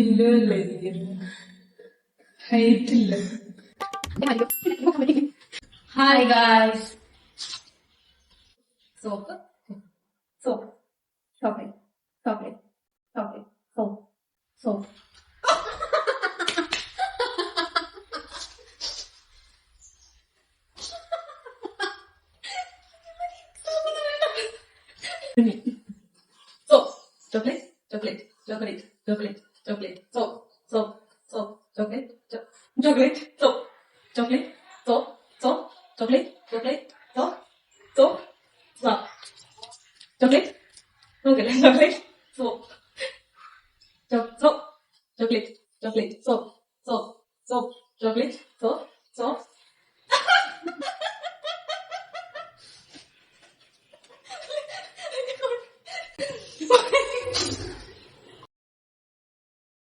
ഇല്ലല്ലേ ഹൈറ്റ് ഇല്ല. Hi guys. Soap soap chocolate chocolate chocolate soap soap. Soap, chocolate, chocolate, chocolate, chocolate, chocolate, soap, soap, soap, chocolate, chocolate, soap, chocolate, soap, soap, chocolate, chocolate, soap, soap, soap, chocolate, chocolate, chocolate, soap, soap, chocolate, chocolate, soap, soap, soap, chocolate, soap, soap.